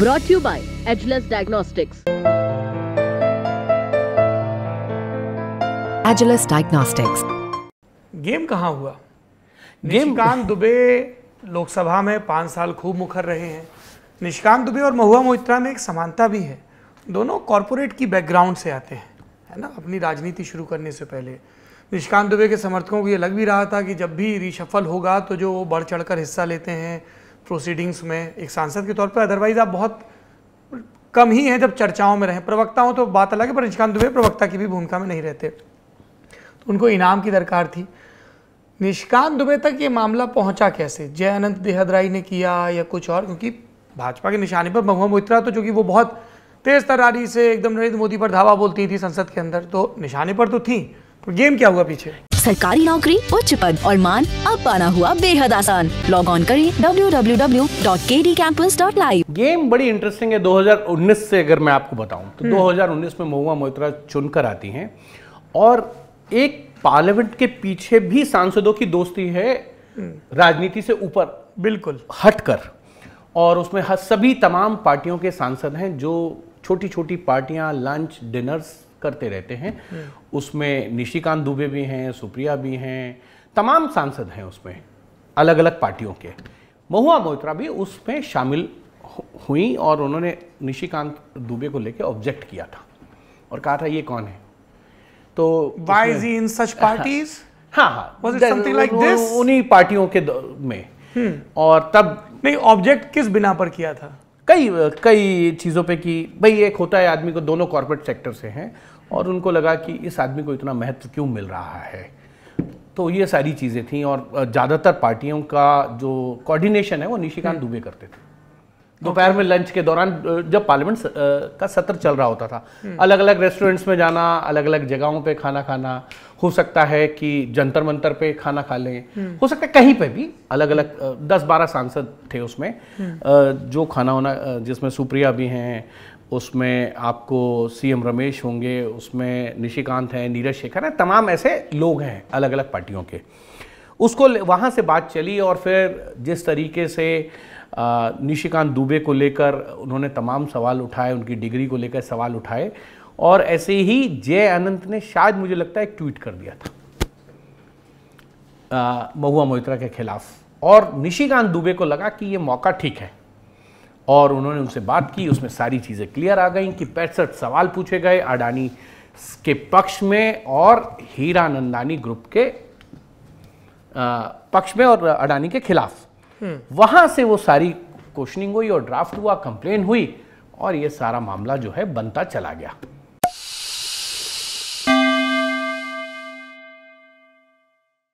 Brought to you by Edgeless Diagnostics. Edgeless Diagnostics. Game कहाँ हुआ? निशिकांत दुबे लोकसभा में 5 साल खूब मुखर रहे हैं। निशिकांत दुबे और महुआ मोइत्रा में एक समानता भी है, दोनों कॉरपोरेट की बैकग्राउंड से आते हैं, है ना। अपनी राजनीति शुरू करने से पहले निशिकांत दुबे के समर्थकों को ये लग भी रहा था कि जब भी रिशफल होगा तो जो वो बढ़ चढ़कर हिस्सा लेते हैं प्रोसीडिंग्स में एक सांसद के तौर पर, अदरवाइज आप बहुत कम ही हैं जब चर्चाओं में रहें। प्रवक्ता हो तो बात अलग है, पर निशिकांत दुबे प्रवक्ता की भी भूमिका में नहीं रहते, तो उनको इनाम की दरकार थी। निशिकांत दुबे तक ये मामला पहुंचा कैसे? जय अनंत देहदराई ने किया या कुछ और? क्योंकि भाजपा के निशाने पर महुआ मोइत्रा तो, जो कि वो बहुत तेज तर्रारी से एकदम नरेंद्र मोदी पर धावा बोलती थी संसद के अंदर, तो निशाने पर तो थी। तो गेम क्या हुआ पीछे? सरकारी नौकरी, उच्च पद और मान अब पाना हुआ बेहद आसान। लॉग ऑन करें www.kdcampus.live। गेम बड़ी इंटरेस्टिंग है। 2019 से अगर मैं आपको बताऊं तो 2019 में महुआ मोइत्रा चुनकर आती हैं और एक पार्लियामेंट के पीछे भी सांसदों की दोस्ती है, राजनीति से ऊपर बिल्कुल हटकर, और उसमें सभी तमाम पार्टियों के सांसद हैं जो छोटी छोटी पार्टियां लंच डिनर्स करते रहते हैं। उसमें निशिकांत दुबे भी हैं, सुप्रिया भी हैं, तमाम सांसद हैं उसमें अलग अलग पार्टियों के। महुआ मोइत्रा भी उसमें शामिल हुई और उन्होंने निशिकांत दुबे को लेकर ऑब्जेक्ट किया था और कहा था ये कौन है। तो Why is he in such parties? हाँ, Was it something like this? उन्हीं पार्टियों के में। और तब नहीं, ऑब्जेक्ट किस बिना पर किया था? कई चीज़ों पे कि भाई एक होता है आदमी को, दोनों कॉर्पोरेट सेक्टर से हैं और उनको लगा कि इस आदमी को इतना महत्व क्यों मिल रहा है। तो ये सारी चीज़ें थी और ज़्यादातर पार्टियों का जो कोऑर्डिनेशन है वो निशिकांत दुबे करते थे। दोपहर में लंच के दौरान जब पार्लियामेंट का सत्र चल रहा होता था, अलग अलग रेस्टोरेंट्स में जाना, अलग अलग जगहों पे खाना खाना, हो सकता है कि जंतर मंतर पे खाना खा लें, हो सकता है कहीं पे भी अलग अलग 10-12 सांसद थे उसमें जो खाना होना, जिसमें सुप्रिया भी हैं, उसमें आपको सीएम रमेश होंगे, उसमें निशिकांत हैं, नीरज शेखर हैं, तमाम ऐसे लोग हैं अलग अलग पार्टियों के। उसको वहाँ से बात चली और फिर जिस तरीके से निशिकांत दुबे को लेकर उन्होंने तमाम सवाल उठाए, उनकी डिग्री को लेकर सवाल उठाए, और ऐसे ही जय अनंत ने शायद मुझे लगता है एक ट्वीट कर दिया था महुआ मोइत्रा के खिलाफ, और निशिकांत दुबे को लगा कि ये मौका ठीक है और उन्होंने उनसे बात की। उसमें सारी चीज़ें क्लियर आ गई कि 65 सवाल पूछे गए अडानी के पक्ष में और हीरानंदानी ग्रुप के पक्ष में और अडानी के खिलाफ। वहां से वो सारी क्वेश्चनिंग हुई और ड्राफ्ट हुआ, कंप्लेन हुई और ये सारा मामला जो है बनता चला गया।